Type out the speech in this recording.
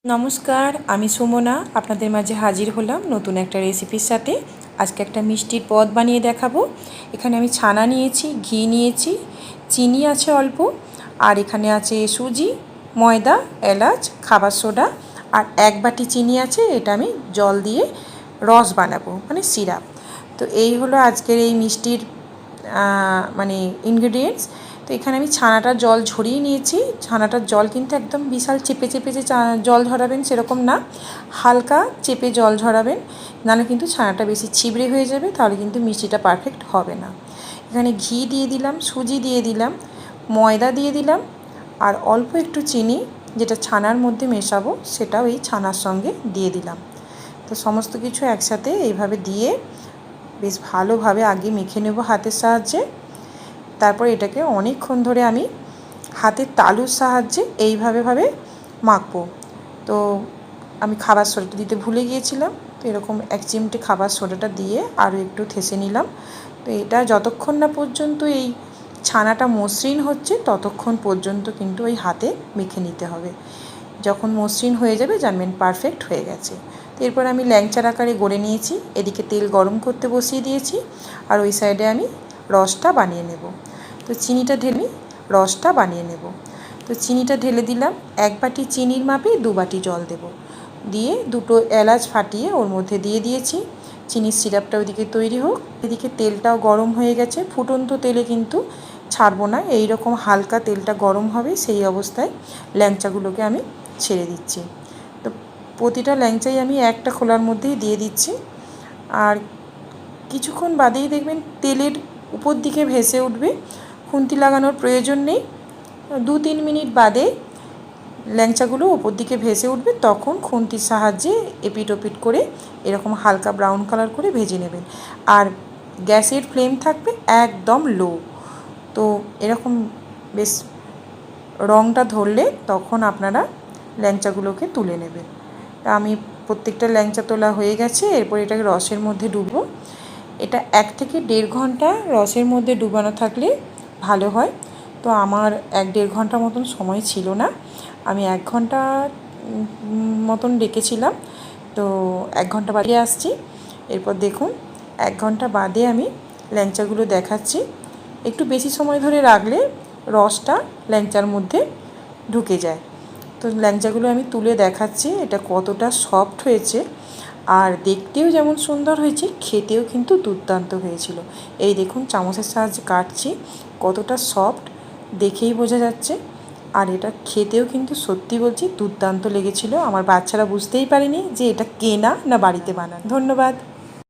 নমস্কার, আমি সুমনা আপনাদের মাঝে হাজির হলাম নতুন একটা রেসিপির সাথে। আজকে একটা মিষ্টির পদ বানিয়ে দেখাবো। এখানে আমি ছানা নিয়েছি, ঘি নিয়েছি, চিনি আছে অল্প, আর এখানে আছে সুজি, ময়দা, এলাচ, খাবার সোডা, আর এক বাটি চিনি আছে। এটা আমি জল দিয়ে রস বানাবো, মানে সিরাপ। তো এই হলো আজকের এই মিষ্টির মানে ইনগ্রেডিয়েন্টস। তো এখানে আমি ছানাটার জল ঝরিয়ে নিয়েছি। ছানাটার জল কিন্তু একদম বিশাল চেপে চেপে যে জল ঝরাবেন সেরকম না, হালকা চেপে জল ঝরাবেন, নাহলে কিন্তু ছানাটা বেশি ছিবড়ে হয়ে যাবে, তাহলে কিন্তু মিষ্টিটা পারফেক্ট হবে না। এখানে ঘি দিয়ে দিলাম, সুজি দিয়ে দিলাম, ময়দা দিয়ে দিলাম, আর অল্প একটু চিনি যেটা ছানার মধ্যে মেশাবো সেটাও এই ছানার সঙ্গে দিয়ে দিলাম। তো সমস্ত কিছু একসাথে এইভাবে দিয়ে বেশ ভালোভাবে আগে মেখে নেব হাতের সাহায্যে। তারপর এটাকে অনেকক্ষণ ধরে আমি হাতের তালুর সাহায্যে এইভাবে মাখবো। তো আমি খাবার সোডাটা দিতে ভুলে গিয়েছিলাম, তো এরকম এক চিমটে খাবার সোডাটা দিয়ে আরও একটু ঠেসে নিলাম। তো এটা যতক্ষণ না পর্যন্ত এই ছানাটা মসৃণ হচ্ছে ততক্ষণ পর্যন্ত কিন্তু ওই হাতে মেখে নিতে হবে। যখন মসৃণ হয়ে যাবে জানবেন পারফেক্ট হয়ে গেছে। তো এরপর আমি ল্যাংচার আকারে গড়ে নিয়েছি, এদিকে তেল গরম করতে বসিয়ে দিয়েছি, আর ওই সাইডে আমি রসটা বানিয়ে নেব। তো চিনিটা ঢেলে রসটা বানিয়ে নেব। তো চিনিটা ঢেলে দিলাম, এক বাটি চিনির মাপে 2 বাটি জল দেব, দিয়ে দুটো এলাচ ফাটিয়ে ওর মধ্যে দিয়ে দিয়েছি। চিনির সিরাপটা ওইদিকে তৈরি হোক, এদিকে তেলটাও গরম হয়ে গেছে। ফুটন্ত তেলে কিন্তু ছাড়বো না, এই রকম হালকা তেলটা গরম হবে, সেই অবস্থায় ল্যাংচাগুলোকে আমি ছেড়ে দিচ্ছি। তো প্রতিটা ল্যাংচাই আমি একটা খোলার মধ্যেই দিয়ে দিচ্ছি, আর কিছুক্ষণ বাদেই দেখবেন তেলের উপর দিকে ভেসে উঠবে। খুন্তি লাগানোর প্রয়োজন নেই, 2-3 মিনিট বাদে ল্যাংচাগুলো ওপর দিকে ভেসে উঠবে, তখন খুন্তির সাহায্যে এপিট ওপিট করে এরকম হালকা ব্রাউন কালার করে ভেজে নেবেন। আর গ্যাসের ফ্লেম থাকবে একদম লো। তো এরকম বেশ রঙটা ধরলে তখন আপনারা ল্যাংচাগুলোকে তুলে নেবেন। তা আমি প্রত্যেকটা ল্যাংচা তোলা হয়ে গেছে। এরপর এটাকে রসের মধ্যে ডুবো। এটা 1 থেকে 1.5 ঘন্টা রসের মধ্যে ডুবানো থাকলে ভালো হয়। তো আমার 1-1.5 ঘন্টা মতন সময় ছিল না, আমি 1 ঘন্টা মতন রেখেছিলাম। তো 1 ঘন্টা বাদে আসছি। এরপর দেখুন 1 ঘন্টা বাদে আমি ল্যাংচাগুলো দেখাচ্ছি। একটু বেশি সময় ধরে রাখলে রসটা ল্যাংচার মধ্যে ঢুকে যায়। তো ল্যাংচাগুলো আমি তুলে দেখাচ্ছি এটা কতটা সফট হয়েছে, আর দেখতেও যেমন সুন্দর হয়েছে, খেতেও কিন্তু দুর্দান্ত হয়েছিল। এই দেখুন চামচের সাহায্যে কাটছি, কতটা সফট দেখেই বোঝা যাচ্ছে। আর এটা খেতেও কিন্তু সত্যি বলছি দুর্দান্ত লেগেছিল। আমার বাচ্চারা বুঝতেই পারেনি যে এটা কেনা না বাড়িতে বানানো। ধন্যবাদ।